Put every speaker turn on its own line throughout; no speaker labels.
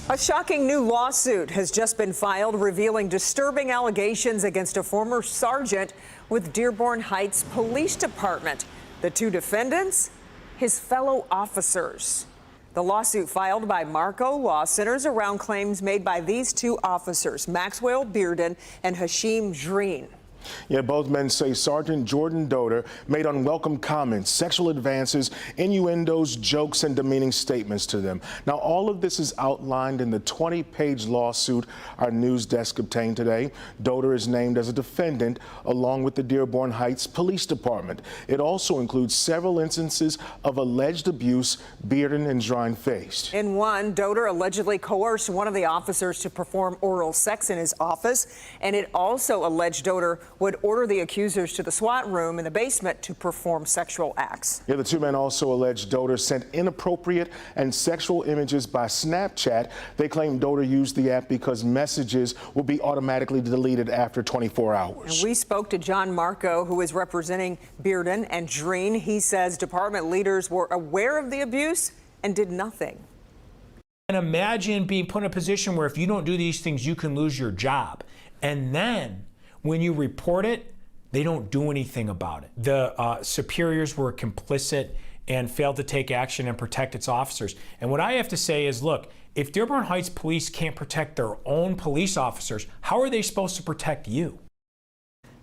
A shocking new lawsuit has just been filed revealing disturbing allegations against a former sergeant with Dearborn Heights Police Department. The two defendants, his fellow officers. The lawsuit filed by Marco Law centers around claims made by these two officers, Maxwell Bearden and Hashim Dreen.
Yeah, both men say Sergeant Jordan Doder made unwelcome comments, sexual advances, innuendos, jokes, and demeaning statements to them. Now, all of this is outlined in the 20-page lawsuit our news desk obtained today. Doder is named as a defendant along with the Dearborn Heights Police Department. It also includes several instances of alleged abuse Bearden and Dreen faced.
In one, Doder allegedly coerced one of the officers to perform oral sex in his office, and it also alleged Doder would order the accusers to the SWAT room in the basement to perform sexual acts.
Yeah, the two men also alleged Doder sent inappropriate and sexual images by Snapchat. They claim Doder used the app because messages will be automatically deleted after 24 hours.
And we spoke to John Marco, who is representing Bearden and Dreen. He says department leaders were aware of the abuse and did nothing.
And imagine being put in a position where if you don't do these things, you can lose your job. And then when you report it, they don't do anything about it. The superiors were complicit and failed to take action and protect its officers. And what I have to say is, look, if Dearborn Heights police can't protect their own police officers, how are they supposed to protect you?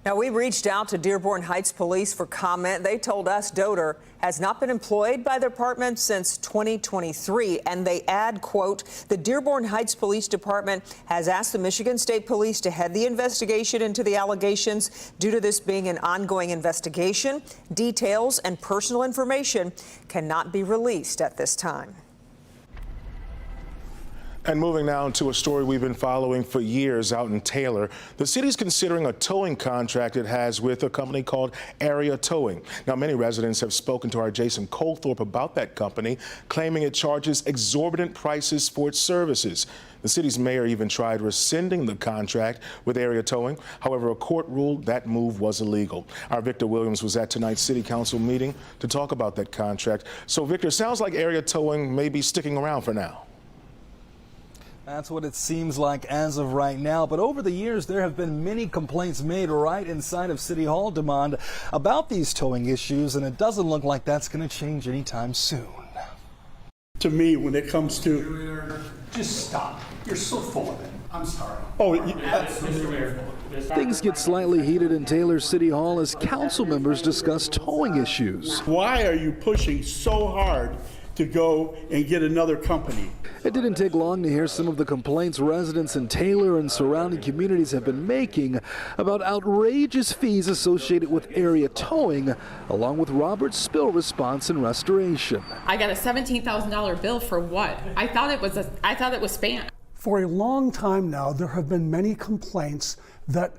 Now, we reached out to Dearborn Heights Police for comment. They told us Doder has not been employed by their department since 2023. And they add, quote, the Dearborn Heights Police Department has asked the Michigan State Police to head the investigation into the allegations. Due to this being an ongoing investigation, details and personal information cannot be released at this time.
And moving now to a story we've been following for years out in Taylor. The city's considering a towing contract it has with a company called Area Towing. Now, many residents have spoken to our Jason Colthorpe about that company, claiming it charges exorbitant prices for its services. The city's mayor even tried rescinding the contract with Area Towing. However, a court ruled that move was illegal. Our Victor Williams was at tonight's city council meeting to talk about that contract. So, Victor, sounds like Area Towing may be sticking around for now.
That's what it seems like as of right now. But over the years, there have been many complaints made right inside of City Hall, Demond, about these towing issues, and it doesn't look like that's going to change anytime soon.
To me, when it comes to...
Just stop. You're so full of it. I'm sorry.
Oh,
Things get slightly heated in Taylor City Hall as council members discuss towing issues.
why are you pushing so hard to go and get another company?
It didn't take long to hear some of the complaints residents in Taylor and surrounding communities have been making about outrageous fees associated with Area Towing, along with Robert's spill response and restoration.
I got a $17,000 bill for what? I thought it was spam.
For a long time now, there have been many complaints that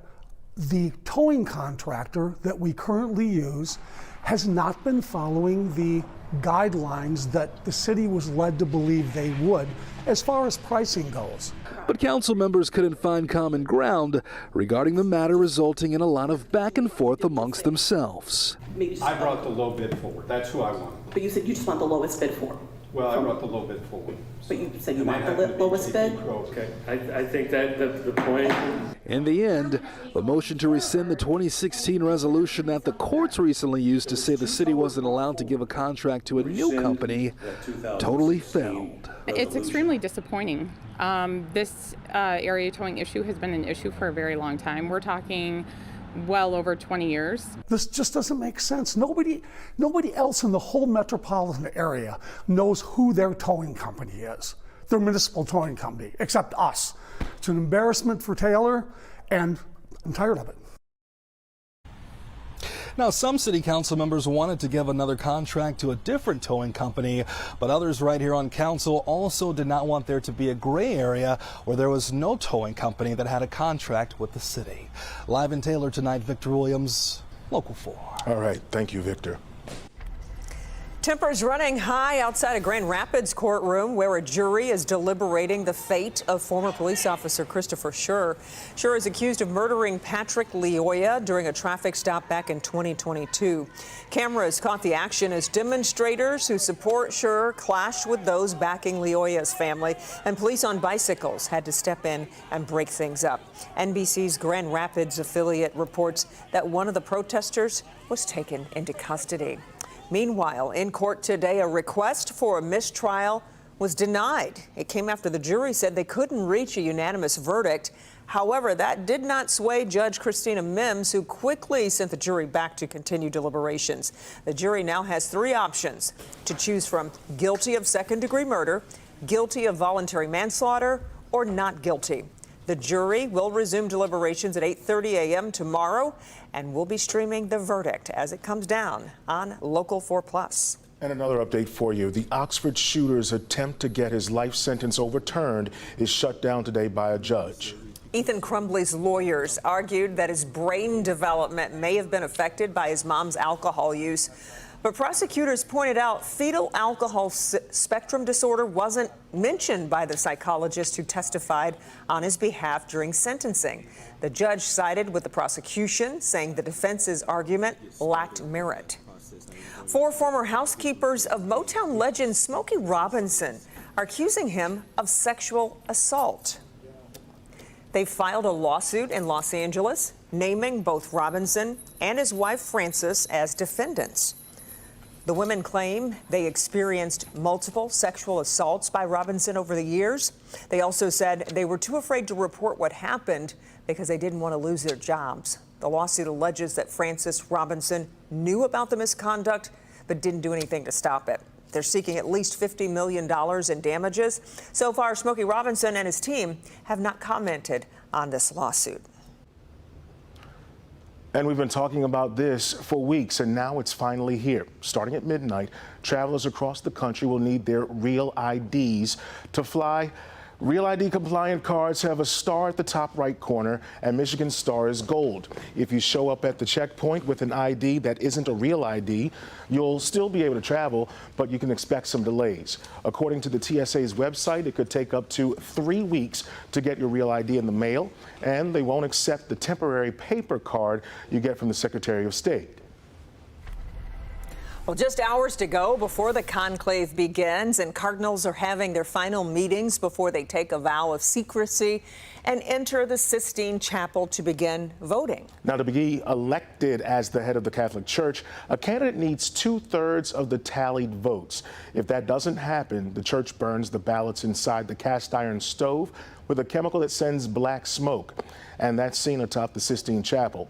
the towing contractor that we currently use has not been following the guidelines that the city was led to believe they would as far as pricing goes.
But council members couldn't find common ground regarding the matter, resulting in a lot of back and forth amongst themselves.
I brought the low bid forward. That's who I want.
But you said you just want the lowest bid for.
Well, I brought the low bid forward.
But you said you want the lowest bid?
Okay.
I think that the point.
In the end, the motion to rescind the 2016 resolution that the courts recently used to say the city wasn't allowed to give a contract to a new company totally failed.
It's extremely disappointing. This area towing issue has been an issue for a very long time. We're talking well over 20 years.
This just doesn't make sense. Nobody else in the whole metropolitan area knows who their towing company is, their municipal towing company, except us. It's an embarrassment for Taylor, and I'm tired of it.
Now, some city council members wanted to give another contract to a different towing company, but others right here on council also did not want there to be a gray area where there was no towing company that had a contract with the city. Live in Taylor tonight, Victor Williams, Local 4.
All right. Thank you, Victor.
Tempers running high outside a Grand Rapids courtroom where a jury is deliberating the fate of former police officer Christopher Shursh. Shursh is accused of murdering Patrick Leoya during a traffic stop back in 2022. Cameras caught the action as demonstrators who support Shursh clashed with those backing Leoya's family, and police on bicycles had to step in and break things up. NBC's Grand Rapids affiliate reports that one of the protesters was taken into custody. Meanwhile, in court today, a request for a mistrial was denied. It came after the jury said they couldn't reach a unanimous verdict. However, that did not sway Judge Christina Mims, who quickly sent the jury back to continue deliberations. The jury now has three options to choose from: guilty of second-degree murder, guilty of voluntary manslaughter, or not guilty. The jury will resume deliberations at 8:30 a.m. tomorrow, and we'll be streaming the verdict as it comes down on Local 4+.
And another update for you. The Oxford shooter's attempt to get his life sentence overturned is shut down today by a judge.
Ethan Crumbley's lawyers argued that his brain development may have been affected by his mom's alcohol use. But prosecutors pointed out fetal alcohol spectrum disorder wasn't mentioned by the psychologist who testified on his behalf during sentencing. The judge sided with the prosecution, saying the defense's argument lacked merit. Four former housekeepers of Motown legend Smokey Robinson are accusing him of sexual assault. They filed a lawsuit in Los Angeles, naming both Robinson and his wife Frances as defendants. The women claim they experienced multiple sexual assaults by Robinson over the years. They also said they were too afraid to report what happened because they didn't want to lose their jobs. The lawsuit alleges that Frances Robinson knew about the misconduct but didn't do anything to stop it. They're seeking at least $50 million in damages. So far, Smokey Robinson and his team have not commented on this lawsuit.
And we've been talking about this for weeks, and now it's finally here. Starting at midnight, travelers across the country will need their Real IDs to fly. Real ID compliant cards have a star at the top right corner, and Michigan's star is gold. If you show up at the checkpoint with an ID that isn't a real ID, you'll still be able to travel, but you can expect some delays. According to the TSA's website, it could take up to 3 weeks to get your real ID in the mail, and they won't accept the temporary paper card you get from the Secretary of State.
Well, just hours to go before the conclave begins, and cardinals are having their final meetings before they take a vow of secrecy and enter the Sistine Chapel to begin voting.
Now, to be elected as the head of the Catholic Church, a candidate needs 2/3 of the tallied votes. If that doesn't happen, the church burns the ballots inside the cast iron stove with a chemical that sends black smoke. And that's seen atop the Sistine Chapel.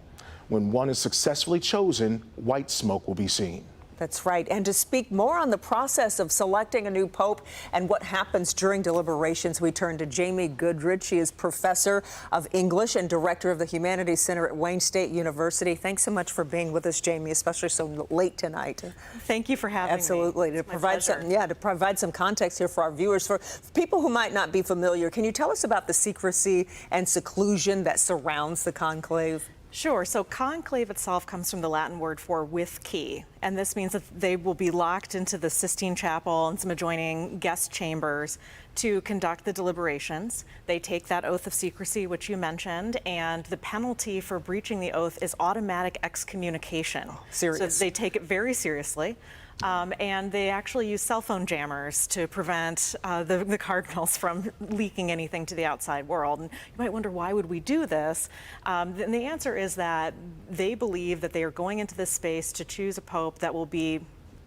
When one is successfully chosen, white smoke will be seen.
That's right. And to speak more on the process of selecting a new pope and what happens during deliberations, we turn to Jamie Goodrich. She is professor of English and director of the Humanities Center at Wayne State University. Thanks so much for being with us, Jamie, especially so late tonight.
Thank you for having me.
Absolutely. To provide some context here for our viewers, for people who might not be familiar, can you tell us about the secrecy and seclusion that surrounds the conclave?
Sure. So conclave itself comes from the Latin word for with key, and this means that they will be locked into the Sistine Chapel and some adjoining guest chambers to conduct the deliberations. They take that oath of secrecy, which you mentioned, and the penalty for breaching the oath is automatic excommunication.
Serious.
So they take it very seriously. And they actually use cell phone jammers to prevent the cardinals from leaking anything to the outside world. And you might wonder, why would we do this? And the answer is that they believe that they are going into this space to choose a pope that will be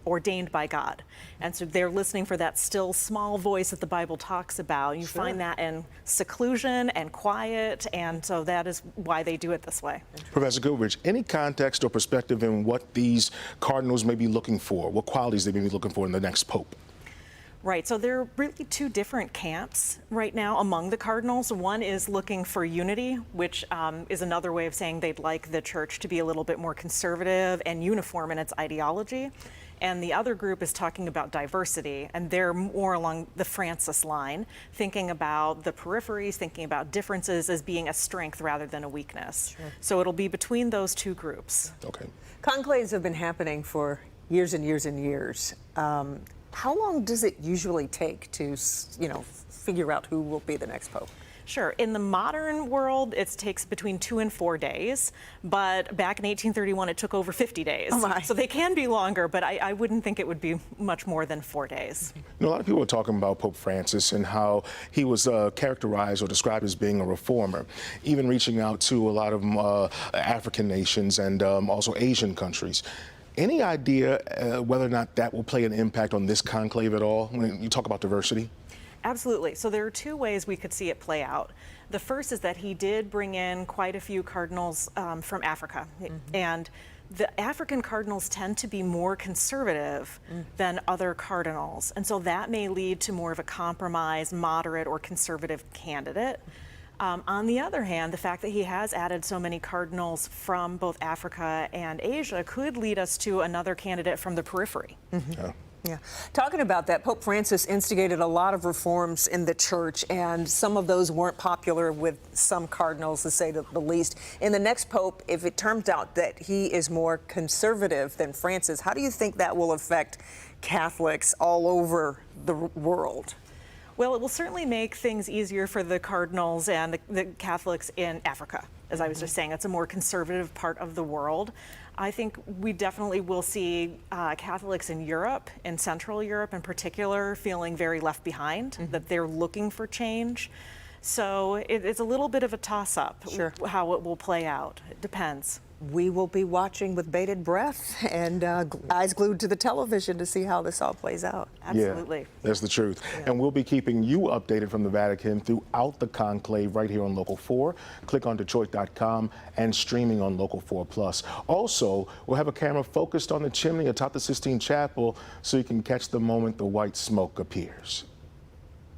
ordained by God. And so they're listening for that still small voice that the Bible talks about. You find that in seclusion and quiet, and so that is why they do it this way.
Professor Goodrich, any context or perspective in what these cardinals may be looking for, what qualities they may be looking for in the next pope?
Right, so there are really two different camps right now among the cardinals. One is looking for unity, which is another way of saying they'd like the church to be a little bit more conservative and uniform in its ideology. And the other group is talking about diversity, and they're more along the Francis line, thinking about the peripheries, thinking about differences as being a strength rather than a weakness. So it'll be between those two groups.
Okay.
Conclaves have been happening for years and years and years. How long does it usually take to, figure out who will be the next pope?
Sure. In the modern world, it takes between 2 and 4 days, but back in 1831, it took over 50 days.
Oh my.
So they can be longer, but I wouldn't think it would be much more than 4 days.
A lot of people are talking about Pope Francis and how he was characterized or described as being a reformer, even reaching out to a lot of African nations and also Asian countries. Any idea whether or not that will play an impact on this conclave at all when you talk about diversity?
Absolutely. So there are 2 ways we could see it play out. The first is that he did bring in quite a few cardinals from Africa. And the African cardinals tend to be more conservative than other cardinals. And so that may lead to more of a compromise, moderate, or conservative candidate. On the other hand, the fact that he has added so many cardinals from both Africa and Asia could lead us to another candidate from the periphery.
Yeah. Talking about that, Pope Francis instigated a lot of reforms in the church, and some of those weren't popular with some cardinals, to say the least. In the next pope, if it turns out that he is more conservative than Francis, how do you think that will affect Catholics all over the world?
Well, it will certainly make things easier for the cardinals and the Catholics in Africa. As I was just saying, it's a more conservative part of the world. I think we definitely will see Catholics in Europe, in Central Europe in particular, feeling very left behind, that they're looking for change. So it's a little bit of a toss-up, how it will play out. It depends.
We will be watching with bated breath and eyes glued to the television to see how this all plays out.
Absolutely.
Yeah, that's the truth. Yeah. And we'll be keeping you updated from the Vatican throughout the conclave right here on Local 4. Click on Detroit.com and streaming on Local 4 Plus. Also, we'll have a camera focused on the chimney atop the Sistine Chapel so you can catch the moment the white smoke appears.